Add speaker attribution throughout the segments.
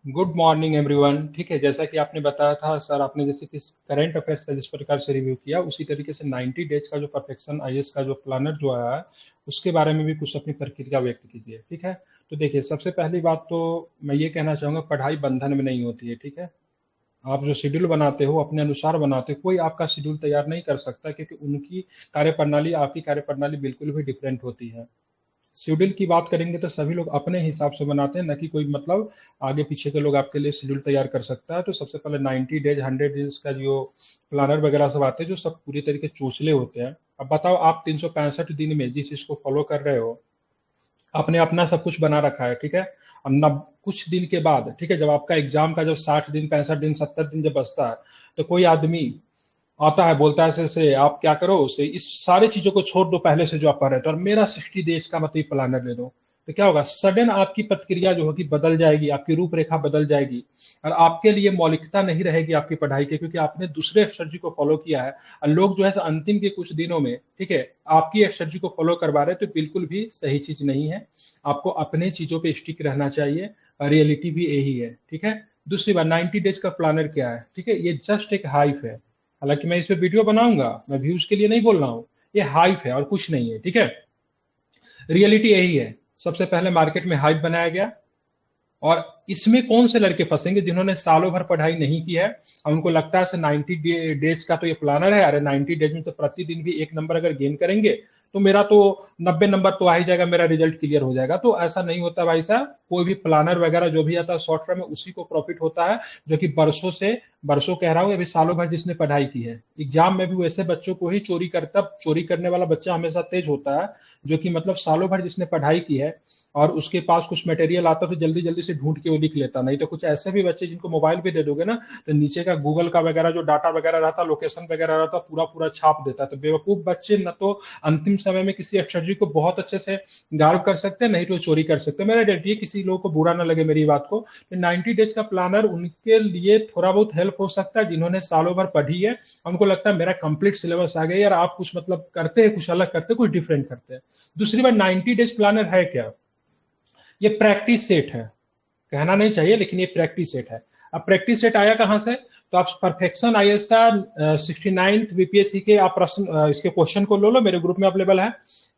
Speaker 1: Good morning everyone. ठीक है, जैसा कि आपने बताया था सर, आपने जैसे कि करंट अफेयर्स का जिस प्रकार से रिव्यू किया, उसी तरीके से 90 डेज का जो परफेक्शन आईएएस का जो प्लानर जो आया है, उसके बारे में भी कुछ अपनी प्रतिक्रिया व्यक्त कीजिए। ठीक है, तो देखिए, सबसे पहली बात तो मैं ये कहना चाहूंगा, पढ़ाई बंधन में नहीं होती है। ठीक है, आप जो शेड्यूल बनाते हो अपने अनुसार बनाते हो, कोई आपका शेड्यूल तैयार नहीं कर सकता, क्योंकि उनकी कार्यप्रणाली आपकी कार्यप्रणाली बिल्कुल भी डिफरेंट होती है। शेड्यूल की बात करेंगे तो सभी लोग अपने हिसाब से बनाते हैं, न कि कोई मतलब आगे पीछे के लोग आपके लिए शेड्यूल तैयार कर सकता है। तो सबसे पहले 90 डेज 100 डेज का जो प्लानर वगैरह सब आते हैं, जो सब पूरी तरीके चूसले होते हैं। अब बताओ, आप 365 दिन में जिस चीज को फॉलो कर रहे हो, आपने अपना सब कुछ बना रखा है। ठीक है, और न कुछ दिन के बाद, ठीक है, जब आपका एग्जाम का जब 60 दिन 65 दिन 70 दिन जब बचता है, तो कोई आदमी आता है, बोलता है ऐसे आप क्या करो, उसे इस सारी चीजों को छोड़ दो पहले से जो आप पढ़ रहे थे, और मेरा 60 डेज का मतलब प्लानर ले दो। तो क्या होगा, सडन आपकी प्रतिक्रिया जो होगी बदल जाएगी, आपकी रूपरेखा बदल जाएगी, और आपके लिए मौलिकता नहीं रहेगी आपकी पढ़ाई की, क्योंकि आपने दूसरे स्ट्रेटजी को फॉलो किया है। और लोग जो है अंतिम के कुछ दिनों में, ठीक है, आपकी स्ट्रेटजी को फॉलो करवा रहे हैं, तो बिल्कुल भी सही चीज नहीं है। आपको अपने चीजों पे स्टिक रहना चाहिए, और रियलिटी भी यही है। ठीक है, दूसरी बात, 90 डेज का प्लानर क्या है? ठीक है, ये जस्ट एक हाइप है। हालांकि मैं इस पे वीडियो बनाऊंगा, मैं व्यूज के लिए नहीं बोल रहा हूँ, ये हाइप है और कुछ नहीं है। ठीक है, रियलिटी यही है। सबसे पहले मार्केट में हाइप बनाया गया, और इसमें कौन से लड़के फंसेंगे जिन्होंने सालों भर पढ़ाई नहीं की है, और उनको लगता है 90 डेज का तो ये प्लानर है, अरे 90 डेज में तो प्रतिदिन भी 1 नंबर अगर गेन करेंगे तो मेरा तो 90 नंबर तो आ ही जाएगा, मेरा रिजल्ट क्लियर हो जाएगा। तो ऐसा नहीं होता भाई साहब। कोई भी प्लानर वगैरह जो भी आता है शॉर्ट टर्म में, उसी को प्रॉफिट होता है, जो कि बरसों से, बरसों कह रहा हूँ, अभी सालों भर जिसने पढ़ाई की है। एग्जाम में भी वैसे बच्चों को ही चोरी करने वाला बच्चा हमेशा तेज होता है, जो कि मतलब सालों भर जिसने पढ़ाई की है, और उसके पास कुछ मटेरियल आता तो जल्दी जल्दी से ढूंढ के वो लिख लेता। नहीं तो कुछ ऐसे भी बच्चे जिनको मोबाइल पे दे दोगे ना, तो नीचे का गूगल का वगैरह जो डाटा वगैरह रहता, लोकेशन वगैरह रहता, पूरा पूरा छाप देता। तो बेवकूफ बच्चे न तो अंतिम समय में किसी स्ट्रेटजी को बहुत अच्छे से गार्ड कर सकते हैं, नहीं तो चोरी कर सकते हैं। मेरा डेट ये, किसी लोगों को बुरा ना लगे मेरी बात को, 90 डेज का प्लानर उनके लिए थोड़ा बहुत हेल्प हो सकता है जिन्होंने सालों भर पढ़ी है, उनको लगता है मेरा कंप्लीट सिलेबस आ गया यार। आप कुछ मतलब करते हैं, कुछ अलग करते हैं, कुछ डिफरेंट करते हैं। दूसरी बात, 90 डेज प्लानर है क्या? ये प्रैक्टिस सेट है, कहना नहीं चाहिए लेकिन ये प्रैक्टिस सेट है। अब प्रैक्टिस सेट आया कहां से? तो आप परफेक्शन आईएएस का 69th बीपीएससी के आप प्रश्न, इसके क्वेश्चन को लो मेरे ग्रुप में अवेलेबल है।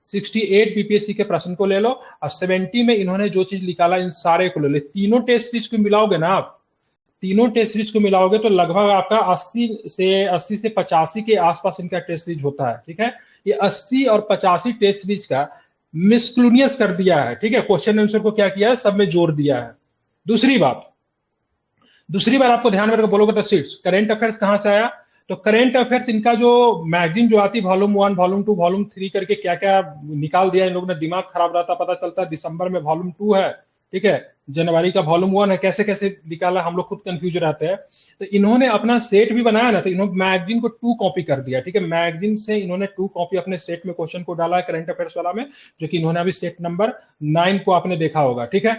Speaker 1: 68 बीपीएससी के प्रश्न को ले लो, और 70 में इन्होंने जो चीज निकाला इन सारे को ले लो। तीनों टेस्ट सीरीज को मिलाओगे ना आप, तीनों टेस्ट सीरीज को मिलाओगे तो लगभग आपका 80 से 85 के आसपास इनका टेस्ट सीरीज होता है। ठीक है, ये 80 और 85 टेस्ट सीरीज का मिसक्लूनियस कर दिया है। ठीक है, क्वेश्चन आंसर को क्या किया है, सब में जोड़ दिया है। दूसरी बात, दूसरी बार आपको ध्यान में रखकर बोलोगे तो सीट्स करेंट अफेयर्स कहां से आया? तो करेंट अफेयर्स इनका जो मैगजीन जो आती, वॉल्यूम 1 वॉल्यूम 2 वॉल्यूम 3 करके क्या क्या निकाल दिया इन लोगों ने, दिमाग खराब रहता। पता चलता है दिसंबर में वॉल्यूम 2 है, ठीक है, जनवरी का वॉल्यूम 1 है, कैसे कैसे निकाला, हम लोग खुद कंफ्यूज रहते हैं। तो इन्होंने अपना सेट भी बनाया ना, तो इन्होंने मैगजीन को 2 कॉपी कर दिया। ठीक है, मैगजीन से इन्होंने 2 कॉपी अपने सेट में क्वेश्चन को डाला है करंट अफेयर्स वाला में, जो कि इन्होंने अभी सेट नंबर 9 को आपने देखा होगा। ठीक है,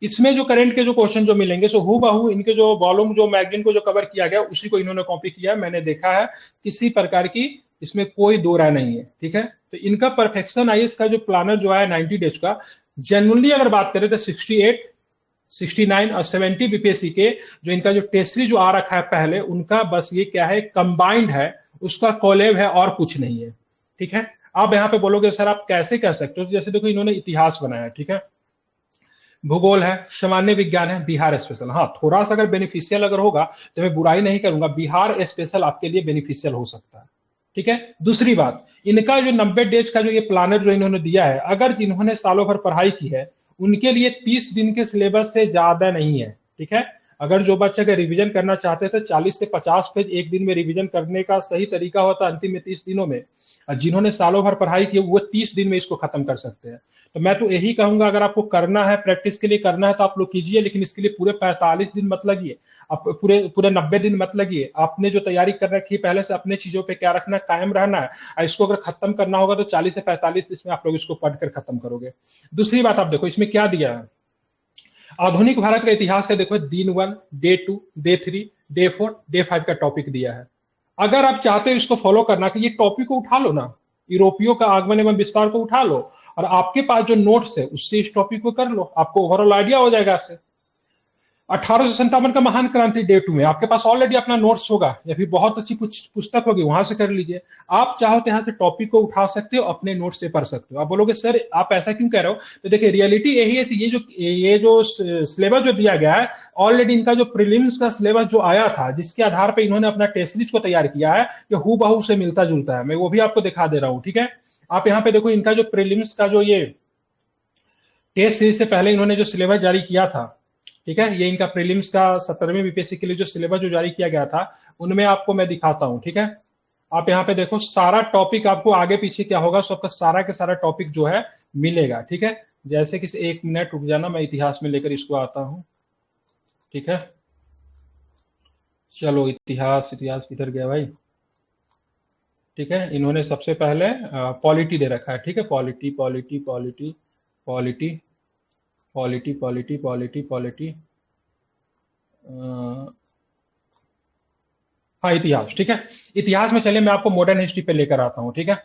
Speaker 1: इसमें जो करंट के जो क्वेश्चन जो मिलेंगे, सो हु बहू इनके जो वॉल्यूम जो मैगजीन को जो कवर किया गया, उसी को इन्होंने कॉपी किया है। मैंने देखा है, किसी प्रकार की इसमें कोई दो राय नहीं है। ठीक है, तो इनका परफेक्शन आईएएस का जो प्लानर जो है 90 डेज का, जनरली अगर बात करें तो 68 69 और 70 बीपीएससी के जो इनका जो टेस्ट सीरीज जो आ रखा है पहले, उनका बस ये क्या है, कंबाइंड है, उसका कोलेब है और कुछ नहीं है। ठीक है, आप यहाँ पे बोलोगे सर आप कैसे कह सकते हो? जैसे देखो, इन्होंने इतिहास बनाया, ठीक है, भूगोल है, सामान्य विज्ञान है, बिहार स्पेशल। हाँ, थोड़ा सा अगर बेनिफिशियल अगर होगा तो मैं बुराई नहीं करूंगा, बिहार स्पेशल आपके लिए बेनिफिशियल हो सकता है। ठीक है, दूसरी बात, इनका जो 90 डेज का जो ये प्लानर जो इन्होंने दिया है, अगर जिन्होंने सालों भर पढ़ाई की है, उनके लिए 30 दिन के सिलेबस से ज्यादा नहीं है। ठीक है, अगर जो बच्चे अगर रिवीजन करना चाहते हैं तो 40 से 50 पेज एक दिन में रिवीजन करने का सही तरीका होता है, अंतिम में 30 दिनों में। और जिन्होंने सालों भर पढ़ाई की वो 30 दिन में इसको खत्म कर सकते हैं। तो मैं तो यही कहूंगा, अगर आपको करना है, प्रैक्टिस के लिए करना है तो आप लोग कीजिए, लेकिन इसके लिए पूरे 45 दिन मत लगिए, आप पूरे पूरे 90 दिन मत लगिए। आपने जो तैयारी कर रखी है पहले से, अपने चीजों पे क्या रखना है, कायम रहना है, और इसको अगर खत्म करना होगा तो 40 से 45 दिन में आप लोग इसको पढ़कर खत्म करोगे। दूसरी बात, आप देखो इसमें क्या दिया है, आधुनिक भारत का इतिहास का देखो, दिन 1 डे 2 डे 3 डे 4 डे 5 का टॉपिक दिया है। अगर आप चाहते हो इसको फॉलो करना, कि ये टॉपिक को उठा लो ना, यूरोपियों का आगमन एवं विस्तार को उठा लो, और आपके पास जो नोट्स है उससे इस टॉपिक को कर लो, आपको ओवरऑल आइडिया हो जाएगा इससे। 1857 का महान क्रांति डे 2 में आपके पास ऑलरेडी अपना नोट्स होगा या फिर बहुत अच्छी कुछ पुस्तक होगी, वहां से कर लीजिए। आप चाहो तो यहाँ से टॉपिक को उठा सकते हो, अपने नोट्स से पढ़ सकते हो। आप बोलोगे सर आप ऐसा क्यों कह रहे हो, तो देखिए रियलिटी यही है, ये जो सिलेबस जो दिया गया है, ऑलरेडी इनका जो प्रीलिम्स का सिलेबस जो आया था, जिसके आधार पर इन्होंने अपना टेस्ट सीरीज को तैयार किया है, ये हु बहू से मिलता जुलता है। मैं वो भी आपको दिखा दे रहा हूँ, ठीक है। आप यहाँ पे देखो, इनका जो प्रीलिम्स का जो ये टेस्ट सीरीज से पहले इन्होंने जो सिलेबस जारी किया था, ठीक है, ये इनका प्रीलिम्स का 17वें बीपीएससी के लिए जो सिलेबस जो जारी किया गया था, उनमें आपको मैं दिखाता हूं, ठीक है। आप यहाँ पे देखो, सारा टॉपिक आपको आगे पीछे क्या होगा, सो आपका सारा के सारा टॉपिक जो है मिलेगा, ठीक है। जैसे कि 1 मिनट रुक जाना, मैं इतिहास में लेकर इसको आता हूं, ठीक है। चलो इतिहास किधर गया भाई, ठीक है। इन्होंने सबसे पहले पॉलिटी दे रखा है, ठीक है। Polity polity polity polity polity polity polity polity हाँ इतिहास, ठीक है। इतिहास में चलिए मैं आपको मॉडर्न हिस्ट्री पे लेकर आता हूँ, ठीक है।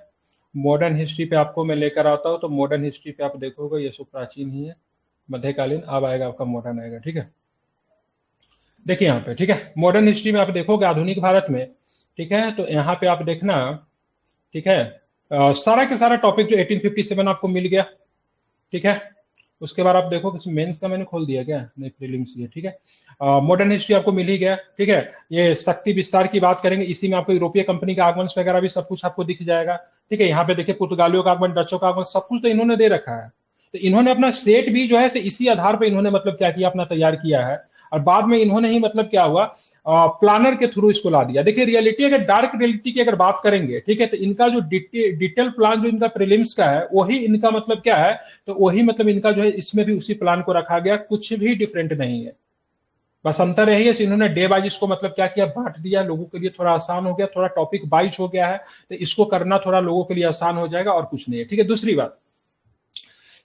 Speaker 1: मॉडर्न हिस्ट्री पे आपको मैं लेकर आता हूँ, तो मॉडर्न हिस्ट्री पे आप देखोगे ये सब प्राचीन ही है, मध्यकालीन, अब आएगा आपका मॉडर्न आएगा, ठीक है। देखिए यहाँ पे, ठीक है, मॉडर्न हिस्ट्री में आप देखोगे आधुनिक भारत में, ठीक है। तो यहाँ पे आप देखना, ठीक है, सारा के सारा टॉपिक जो 1857 आपको मिल गया, ठीक है। उसके बाद आप देखो कि मेंस का मैंने खोल दिया क्या, नहीं प्रीलिम्स ये, ठीक है। मॉडर्न हिस्ट्री आपको मिल ही गया, ठीक है। ये शक्ति विस्तार की बात करेंगे, इसी में आपको यूरोपीय कंपनी का आगमन वगैरह भी सब कुछ आपको दिख जाएगा, ठीक है। यहाँ पे देखिए पुर्तगालियों का आगमन, डचों का आगमन, सब कुछ तो इन्होंने दे रखा है। तो इन्होंने अपना सेट भी जो है इसी आधार पर इन्होंने मतलब क्या किया, अपना तैयार किया है। और बाद में इन्होंने ही मतलब क्या हुआ, प्लानर के थ्रू इसको ला दिया। देखिए रियलिटी, अगर डार्क रियलिटी की अगर बात करेंगे, ठीक है, तो इनका जो डिटेल प्लान जो इनका प्रीलिम्स का है, वही इनका मतलब क्या है, तो वही मतलब इनका जो है, इसमें भी उसी प्लान को रखा गया, कुछ भी डिफरेंट नहीं है। बस अंतर यही है, इन्होंने डे वाइज इसको मतलब क्या किया, बांट दिया, लोगों के लिए थोड़ा आसान हो गया, थोड़ा टॉपिक वाइज हो गया है, तो इसको करना थोड़ा लोगों के लिए आसान हो जाएगा, और कुछ नहीं है, ठीक है। दूसरी बात,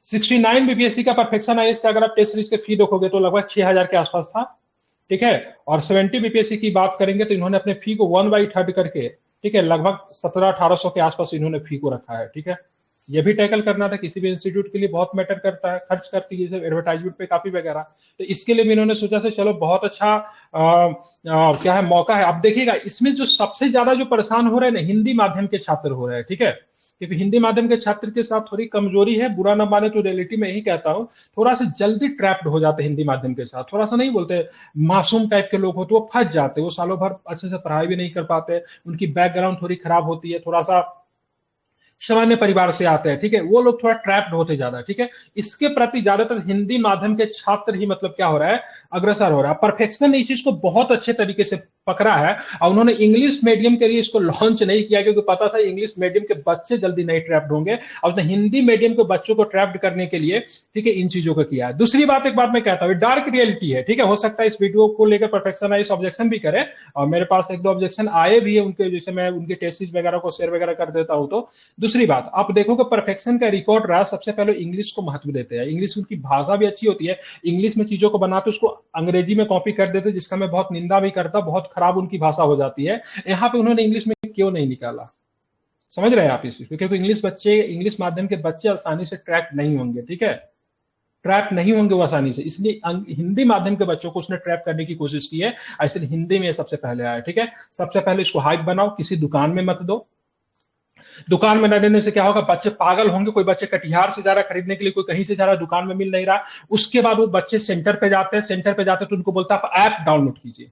Speaker 1: 69 बीपीएससी का परफेक्शन आईएएस का अगर आप टेस्ट सीरीज के फी देखोगे तो लगभग 6000 के आसपास था, ठीक है। और 70 बीपीएससी की बात करेंगे तो इन्होंने अपने फी को 1/3 करके, ठीक है, लगभग 1700-1800 के आसपास इन्होंने फी को रखा है, ठीक है। ये भी टैकल करना था, किसी भी इंस्टीट्यूट के लिए बहुत मैटर करता है, खर्च करती है एडवर्टाइजमेंट पे काफी वगैरह, तो इसके लिए भी इन्होंने सोचा था चलो बहुत अच्छा क्या है, मौका है। अब देखिएगा, इसमें जो सबसे ज्यादा जो परेशान हो रहे हैं ना, हिंदी माध्यम के छात्र हो रहे हैं, ठीक है। क्योंकि हिंदी माध्यम के छात्र के साथ थोड़ी कमजोरी है, बुरा ना माने तो रियलिटी में यही कहता हूँ, थोड़ा सा जल्दी ट्रैप्ड हो जाते हैं हिंदी माध्यम के साथ, थोड़ा सा नहीं बोलते, मासूम टाइप के लोग हो तो वो फंस जाते, वो सालों भर अच्छे से पढ़ाई भी नहीं कर पाते, उनकी बैकग्राउंड थोड़ी खराब होती है, थोड़ा सा सामान्य परिवार से आते हैं, ठीक है, वो लोग थोड़ा ट्रैप्ड होते ज्यादा, ठीक है। इसके प्रति ज्यादातर हिंदी माध्यम के छात्र ही मतलब क्या हो रहा है, अग्रसर हो रहा है। परफेक्शन ने इस चीज को बहुत अच्छे तरीके से पकड़ा है, और उन्होंने इंग्लिश मीडियम के लिए इसको लॉन्च नहीं किया, क्योंकि पता था इंग्लिश मीडियम के बच्चे जल्दी नहीं ट्रैप्ड होंगे, और उसने हिंदी मीडियम के बच्चों को ट्रैप्ड करने के लिए, ठीक है, इन चीजों को किया है। दूसरी बात, एक बात मैं कहता हूँ, डार्क रियलिटी है, ठीक है। हो सकता है इस वीडियो को लेकर परफेक्शन इस ऑब्जेक्शन भी करे, और मेरे पास 1-2 ऑब्जेक्शन आए भी है उनके, जैसे मैं उनके टेस्ट वगैरह को शेयर वगैरह कर देता हूं। तो दूसरी बात, आप देखोगे परफेक्शन का रिकॉर्ड रहा, सबसे पहले इंग्लिश को महत्व देते हैं, इंग्लिश उनकी भाषा भी अच्छी होती है, इंग्लिश में चीजों को बनाते उसको अंग्रेजी में कॉपी कर देते, जिसका मैं बहुत निंदा भी करता, बहुत खराब उनकी भाषा हो जाती है। यहाँ पे उन्होंने इंग्लिश में क्यों नहीं निकाला, समझ रहे हैं आप इस, क्योंकि इंग्लिश बच्चे, इंग्लिश माध्यम के बच्चे आसानी से ट्रैक नहीं होंगे, ठीक है, ट्रैप नहीं होंगे वो आसानी से, इसलिए हिंदी माध्यम के बच्चों को उसने ट्रैप करने की कोशिश की है, ऐसे हिंदी में सबसे पहले आया, ठीक है। सबसे पहले इसको हाइप बनाओ, किसी दुकान में मत दो, दुकान में न देने से क्या होगा, बच्चे पागल होंगे, कोई बच्चे कटिहार से जा रहा खरीदने के लिए, कोई कहीं से जा रहा दुकान में मिल नहीं रहा, उसके बाद वो बच्चे सेंटर पे जाते हैं, सेंटर पे जाते हैं तो उनको बोलता है आप ऐप डाउनलोड कीजिए,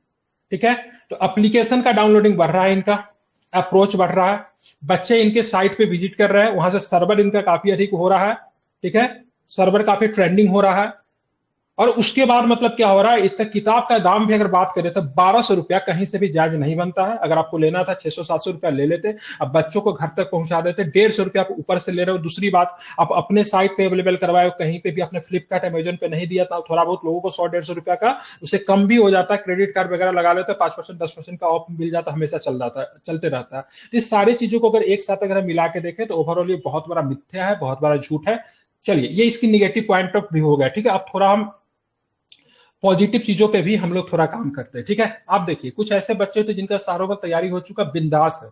Speaker 1: ठीक है। तो एप्लीकेशन का डाउनलोडिंग बढ़ रहा है, इनका अप्रोच बढ़ रहा है, बच्चे इनके साइट पे विजिट कर रहे हैं, वहां से सर्वर इनका काफी अधिक हो रहा है, ठीक है, सर्वर काफी ट्रेंडिंग हो रहा है। और उसके बाद मतलब क्या हो रहा है, इसका किताब का दाम भी अगर बात करें तो 1200 रुपया कहीं से भी जायज नहीं बनता है। अगर आपको लेना था 600-700 रुपया ले लेते, अब बच्चों को घर तक पहुंचा देते, 150 रुपया आप ऊपर से ले रहे हो। दूसरी बात, आप अपने साइट पे अवेलेबल करवाए, कहीं पे भी आपने फ्लिपकार्ट अमेजन पे नहीं दिया था, थोड़ा बहुत लोगों को 100-150 रुपया का उससे कम भी हो जाता है, क्रेडिट कार्ड वगैरह लगा लेते, 5% 10% का ऑफ मिल जाता, हमेशा चल जाता है, चलते रहता है। इस सारी चीजों को अगर एक साथ अगर हम मिला के देखें तो ओवरऑल ये बहुत बड़ा मिथ्या है, बहुत बड़ा झूठ है। चलिए, ये इसकी निगेटिव पॉइंट ऑफ व्यू हो गया, ठीक है। अब थोड़ा हम पॉजिटिव चीजों पे भी हम लोग थोड़ा काम करते हैं, ठीक है। आप देखिए, कुछ ऐसे बच्चे थे जिनका सारों का तैयारी हो चुका, बिंदास है,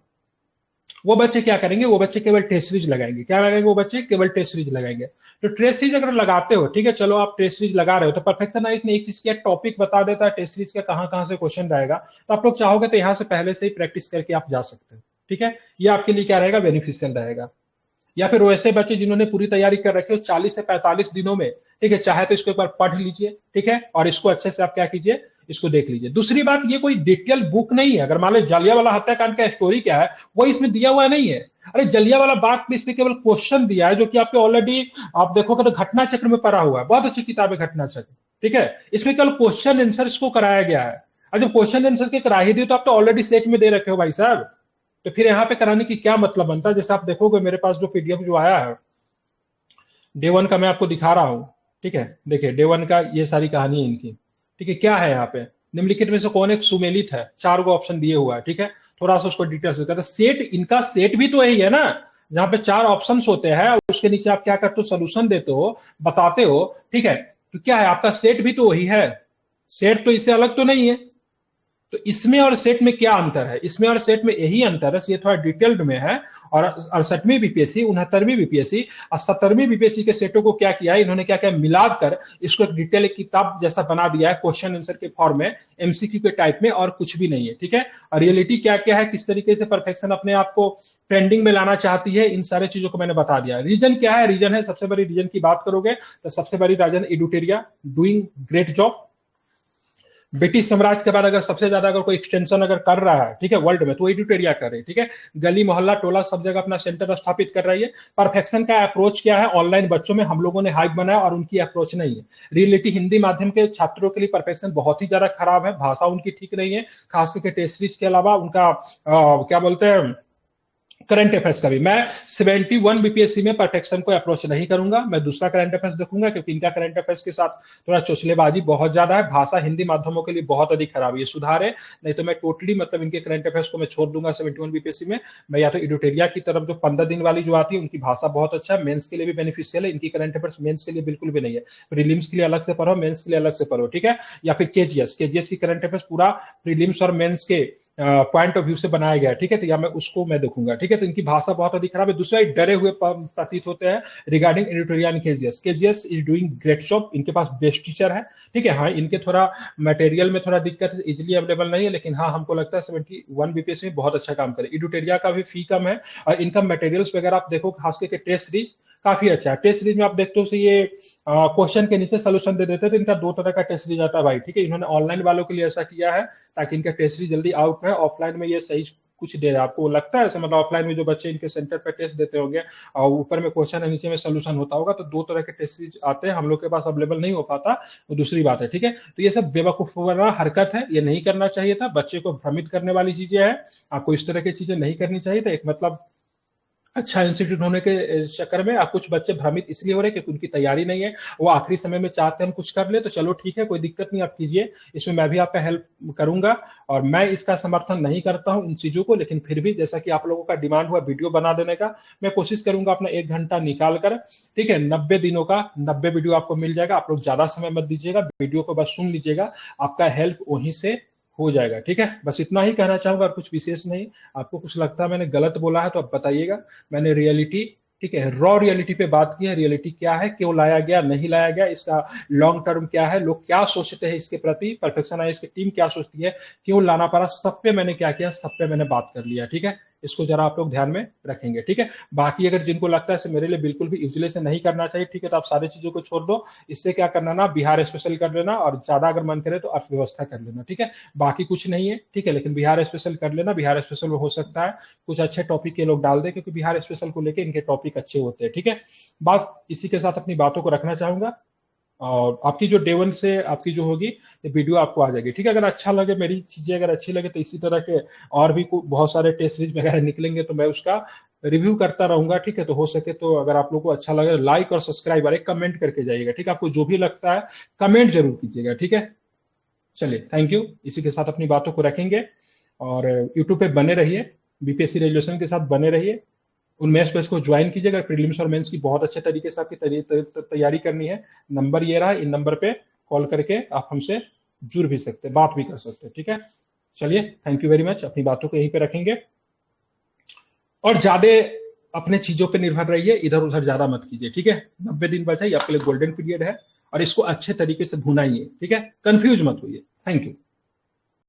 Speaker 1: वो बच्चे क्या करेंगे, वो बच्चे केवल टेस्ट सीरीज लगाएंगे। क्या लगाएंगे वो बच्चे? केवल टेस्ट सीरीज लगाएंगे। तो टेस्ट सीरीज अगर लगाते हो, ठीक है, चलो आप टेस्ट सीरीज लगा रहे हो, तो परफेक्शनाइज ने एक चीज किया, टॉपिक बता देता है टेस्ट सीरीज का कहां कहां से क्वेश्चन रहेगा। तो आप लोग चाहोगे तो यहाँ से पहले से ही प्रैक्टिस करके आप जा सकते हो, ठीक है। ये आपके लिए क्या रहेगा, बेनिफिशियल रहेगा। या फिर वैसे बच्चे जिन्होंने पूरी तैयारी कर रखी हो 40 से 45 दिनों में, ठीक है, चाहे तो इसको एक बार पढ़ लीजिए, ठीक है, और इसको अच्छे से आप क्या कीजिए, इसको देख लीजिए। दूसरी बात, ये कोई डिटेल बुक नहीं है। अगर मान लो जलियांवाला हत्याकांड का स्टोरी क्या है वो इसमें दिया हुआ नहीं है। अरे जलियांवाला बाग में इसमें केवल क्वेश्चन दिया है, जो कि आपके ऑलरेडी आप देखोगे तो घटना चक्र में पढ़ा हुआ है। बहुत अच्छी किताब है घटना चक्र, ठीक है। इसमें केवल क्वेश्चन आंसर को कराया गया है। और जब क्वेश्चन आंसर के करा ही दिए तो आप तो ऑलरेडी सेट में दे रखे हो भाई साहब, तो फिर यहाँ पे कराने की क्या मतलब बनता है। जैसे आप देखोगे मेरे पास जो पीडीएफ जो आया है डे वन का, मैं आपको दिखा रहा हूँ, ठीक है। देखिए डे वन का ये सारी कहानी है इनकी, ठीक है। क्या है यहाँ पे, निम्नलिखित में से कौन एक सुमेलित है, 4 गो ऑप्शन दिए हुआ है, ठीक है। थोड़ा सा उसको डिटेल्स होता है, सेट इनका सेट भी तो यही है ना, जहां पे 4 ऑप्शन होते हैं और उसके नीचे आप क्या करते हो, सोल्यूशन देते हो, बताते हो, ठीक है। तो क्या है, आपका सेट भी तो वही है, सेट तो इससे अलग तो नहीं है। तो इसमें और सेट में क्या अंतर है, इसमें और सेट में यही अंतर है, ये थोड़ा डिटेल्ड में है। और 68वीं बीपीएससी, 69वीं बीपीएससी और 70वीं बीपीएससी के सेटों को क्या किया है इन्होंने, क्या क्या मिलाकर इसको एक डिटेल एक किताब जैसा बना दिया है, क्वेश्चन आंसर के फॉर्म में, एमसीक्यू के टाइप में, और कुछ भी नहीं है, ठीक है। और रियलिटी क्या क्या है, किस तरीके से परफेक्शन अपने आप को ट्रेंडिंग में लाना चाहती है, इन सारे चीजों को मैंने बता दिया। रीजन क्या है, रीजन है, सबसे बड़ी रीजन की बात करोगे तो सबसे बड़ी रीजन एडुटेरिया डूइंग ग्रेट जॉब। ब्रिटिश साम्राज्य के बाद अगर सबसे ज्यादा अगर कोई एक्सटेंशन अगर कर रहा है, ठीक है, वर्ल्ड में, तो एडिटोरिया कर रही है, ठीक है। गली मोहल्ला टोला सब जगह अपना सेंटर स्थापित कर रही है। परफेक्शन का अप्रोच क्या है, ऑनलाइन बच्चों में हम लोगों ने हाइप बनाया और उनकी अप्रोच नहीं है। रियलिटी हिंदी माध्यम के छात्रों के लिए परफेक्शन बहुत ही ज्यादा खराब है, भाषा उनकी ठीक नहीं है, खास करके टेस्ट सीरीज के अलावा उनका क्या बोलते हैं, करंट अफेयर्स का भी। मैं 71 बीपीएससी में परफेक्शन को अप्रोच नहीं करूंगा, मैं दूसरा करंट अफेयर्स देखूंगा, क्योंकि इनका करंट अफेयर्स के साथ थोड़ा चोचलेबाजी बहुत ज्यादा है, भाषा हिंदी माध्यमों के लिए बहुत अधिक खराब है, ये सुधार है। नहीं तो मैं टोटली मतलब इनके करंट अफेयर्स को मैं छोड़ दूंगा 71 बीपीएससी में। मैं या तो एडुटेरिया की तरफ, जो 15 दिन वाली जो आती है, उनकी भाषा बहुत अच्छा है, मेंस के लिए भी बेनिफिशियल है। इनकी करंट अफेयर्स मेंस के लिए बिल्कुल भी नहीं है, प्रीलिम्स के लिए अलग से पढ़ो, मेंस के लिए अलग से पढ़ो, ठीक है। या फिर केजीएस की करंट अफेयर्स पूरा प्रीलिम्स और मेंस के पॉइंट ऑफ व्यू से बनाया गया, ठीक है। तो या मैं उसको मैं देखूंगा, ठीक है। तो इनकी भाषा बहुत अधिक खराब है। दूसरा, डरे हुए प्रतीत होते हैं regarding editorial KGS. KGS is doing great job, इनके पास बेस्ट टीचर है, ठीक है। हाँ, इनके थोड़ा मटेरियल में थोड़ा दिक्कत है, इजिली अवेलेबल नहीं है, लेकिन हाँ हमको लगता है 71 बीपीएस में बहुत अच्छा काम करे। एडिटोरिया का भी फी कम है, और इनका मटेरियल्स वगैरह आप देखो, खास करके टेस्ट सीरीज काफी अच्छा है। टेस्ट सीरीज में आप देखते हो ये क्वेश्चन के नीचे सोल्यूशन दे देते हैं, तो इनका 2 तरह का टेस्ट सीरीज आता है भाई, ठीक है। इन्होंने ऑनलाइन वालों के लिए ऐसा किया है ताकि इनका टेस्ट सीरीज जल्दी आउट है। ऑफलाइन में ये सही कुछ दे रहा है, आपको लगता है ऐसे, मतलब ऑफलाइन में जो बच्चे इनके सेंटर पर टेस्ट देते होंगे और ऊपर में क्वेश्चन है नीचे में सोल्यूशन होता होगा, तो 2 तरह के टेस्ट सीरीज आते हैं, हम लोग के पास अवेलेबल नहीं हो पाता, वो दूसरी बात है, ठीक है। तो ये सब बेवकूफाना हरकत है, ये नहीं करना चाहिए था, बच्चे को भ्रमित करने वाली चीजें है, आपको इस तरह की चीजें नहीं करनी चाहिए था। एक मतलब अच्छा इंस्टीट्यूट होने के चक्कर में आप कुछ बच्चे भ्रमित इसलिए हो रहे हैं क्योंकि उनकी तैयारी नहीं है, वो आखिरी समय में चाहते हैं हम कुछ कर ले, तो चलो ठीक है, कोई दिक्कत नहीं, आप कीजिए, इसमें मैं भी आपका हेल्प करूंगा। और मैं इसका समर्थन नहीं करता हूं इन चीजों को, लेकिन फिर भी जैसा कि आप लोगों का डिमांड हुआ वीडियो बना देने का, मैं कोशिश करूंगा अपना 1 घंटा निकाल कर, ठीक है, 90 दिनों का 90 वीडियो आपको मिल जाएगा। आप लोग ज्यादा समय मत दीजिएगा, वीडियो को बस सुन लीजिएगा, आपका हेल्प वहीं से हो जाएगा, ठीक है। बस इतना ही कहना चाहूंगा और कुछ विशेष नहीं। आपको कुछ लगता है मैंने गलत बोला है तो आप बताइएगा। मैंने रियलिटी, ठीक है, रॉ रियलिटी पे बात की है, रियलिटी क्या है, क्यों लाया गया, नहीं लाया गया, इसका लॉन्ग टर्म क्या है, लोग क्या सोचते हैं इसके प्रति, परफेक्शन आईएएस की टीम क्या सोचती है, क्यों लाना पड़ा, सब पे मैंने क्या किया, सब पे मैंने बात कर लिया, ठीक है। इसको जरा आप लोग ध्यान में रखेंगे, ठीक है। बाकी अगर जिनको लगता है मेरे लिए बिल्कुल भी यूजली से नहीं करना चाहिए, ठीक है, तो आप सारी चीजों को छोड़ दो, इससे क्या करना ना, बिहार स्पेशल कर लेना, और ज्यादा अगर मन करे तो अर्थव्यवस्था कर लेना, ठीक है। बाकी कुछ नहीं है, ठीक है, लेकिन बिहार स्पेशल कर लेना। बिहार स्पेशल में हो सकता है कुछ अच्छे टॉपिक के लोग डाल दे, क्योंकि बिहार स्पेशल को लेकर इनके टॉपिक अच्छे होते हैं, ठीक है। बात इसी के साथ अपनी बातों को रखना चाहूंगा, और आपकी जो डे वन से आपकी जो होगी ये वीडियो आपको आ जाएगी, ठीक है। अगर अच्छा लगे, मेरी चीजें अगर अच्छी लगे, तो इसी तरह के और भी बहुत सारे टेस्ट सीरीज वगैरह निकलेंगे, तो मैं उसका रिव्यू करता रहूंगा, ठीक है। तो हो सके तो अगर आप लोग को अच्छा लगे, लाइक और सब्सक्राइब और एक कमेंट करके जाइएगा, ठीक है। आपको जो भी लगता है कमेंट जरूर कीजिएगा, ठीक है। चलिए, थैंक यू, इसी के साथ अपनी बातों को रखेंगे, और यूट्यूब पे बने रहिए, बीपीएससी रेजुलेशन के साथ बने रहिए, उन मेंस पे इसको ज्वाइन कीजिए अगर प्रीलिम्स और मेंस की बहुत अच्छे तरीके से आपकी तैयारी करनी है। नंबर ये रहा, इन नंबर पे कॉल करके आप हमसे जुड़ भी सकते हैं, बात भी कर सकते हैं, ठीक है। चलिए, थैंक यू वेरी मच, अपनी बातों को यहीं पे रखेंगे। और ज्यादा अपने चीजों पे निर्भर रहिए, इधर उधर ज्यादा मत कीजिए, ठीक है। 90 दिन बचा, ये आपके लिए गोल्डन पीरियड है, और इसको अच्छे तरीके से भुनाइए, ठीक है, कंफ्यूज मत होइए। Thank you.